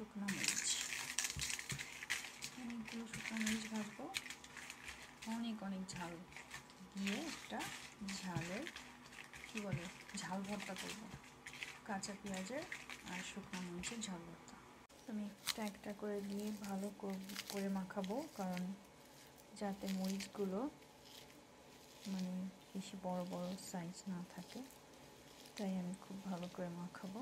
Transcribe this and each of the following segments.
শুকনো মরিচ, অনেকগুলো শুকনো মরিচ ভাজবো, অনেক অনেক ঝাল দিয়ে একটা ঝালের কী বলে ঝাল ভর্তা করবো, কাঁচা পেঁয়াজের আর শুকনো মরিচের ঝাল ভর্তা। আমি একটা একটা করে দিয়ে ভালো করে মাখাবো, কারণ যাতে মরিচগুলো মানে বেশি বড় বড় সাইজ না থাকে, তাই আমি খুব ভালো করে মাখাবো।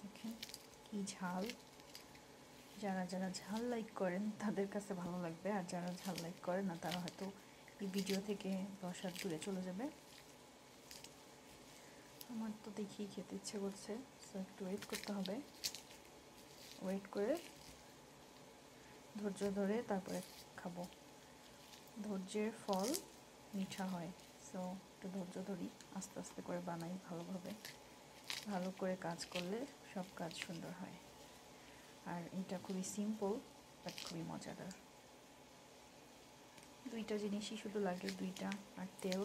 দেখেন কি ঝাল, যারা যারা ঝাল লাইক করেন তাদের কাছে ভালো লাগবে, আর যারা ঝাল লাইক করে না তারা হয়তো এই ভিডিও থেকে 10 হাত দূরে চলে যাবে। আমার তো দেখেই খেতে ইচ্ছে করছে, সো একটু ওয়েট করতে হবে, ওয়েট করে ধৈর্য ধরে তারপরে খাবো। ধৈর্যের ফল মিঠা হয়, সো একটু ধৈর্য ধরি, আস্তে আস্তে করে বানাই ভালোভাবে। ভালো করে কাজ করলে সব কাজ সুন্দর হয়। আর এটা খুবই সিম্পল বাট খুবই মজাদার। দুইটা জিনিসই শুধু লাগে, দুইটা আর তেল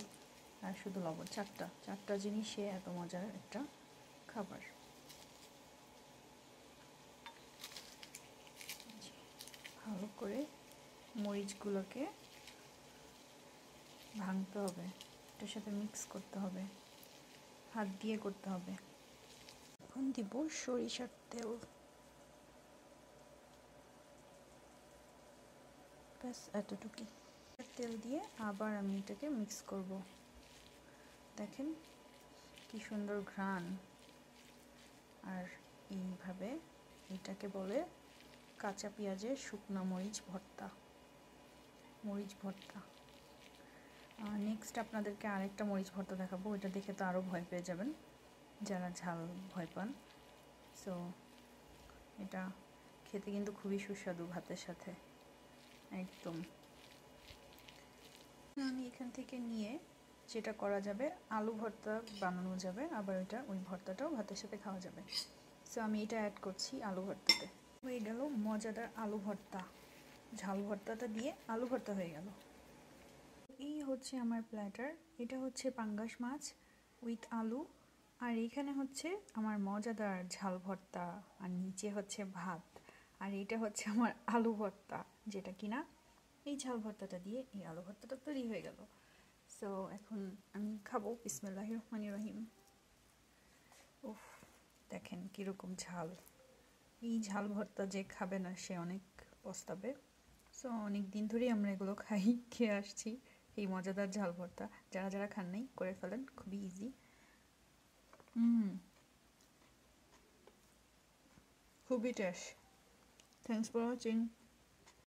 আর শুধু লবণ, চারটা জিনিসে এত মজার একটা খাবার। ভালো করে মরিচগুলোকে ভাঙতে হবে, এটার সাথে মিক্স করতে হবে, হাত দিয়ে করতে হবে। এখন দিব সরিষার তেল, ব্যাস এতটুকুই। তেল দিয়ে আবার আমি এটাকে মিক্স করব। দেখেন কি সুন্দর ঘ্রাণ। আর এইভাবে এটাকে বলে কাঁচা পেঁয়াজের শুকনো মরিচ ভর্তা। নেক্সট আপনাদেরকে আরেকটা মরিচ ভর্তা দেখাবো, এটা দেখে তো আরও ভয় পেয়ে যাবেন যারা ঝাল ভয় পান। সো এটা খেতে কিন্তু খুবই সুস্বাদু ভাতের সাথে একদম। আমি এখান থেকে নিয়ে যেটা করা যাবে, আলু ভর্তা বানানো যাবে, আবার ওই ভর্তাটাও ভাতের সাথে খাওয়া যাবে। সো আমি এটা অ্যাড করছি আলু ভর্তাতে। হয়ে গেল মজাদার আলু ভর্তা, ঝাল ভর্তাটা দিয়ে আলু ভর্তা হয়ে গেল। এই হচ্ছে আমার প্ল্যাটার, এটা হচ্ছে পাঙ্গাস মাছ উইথ আলু, আর এখানে হচ্ছে আমার মজাদার ঝাল ভর্তা, আর নিচে হচ্ছে ভাত, আর এটা হচ্ছে আমার আলু ভর্তা, যেটা কিনা এই ঝাল ভর্তাটা দিয়ে এই আলু ভর্তাটা তৈরি হয়ে গেল। সো এখন আমি খাবো। বিসমিল্লাহির রহমানির রহিম। উফ, দেখেন কীরকম ঝাল। এই ঝাল ভর্তা যে খাবে না সে অনেক পস্তাবে। সো অনেক দিন ধরেই আমরা এগুলো খেয়ে আসছি, এই মজাদার ঝাল ভর্তা। যারা যারা খান নাই করে ফেলেন, খুবই ইজি। খুবই টেস্ট। Thanks for watching.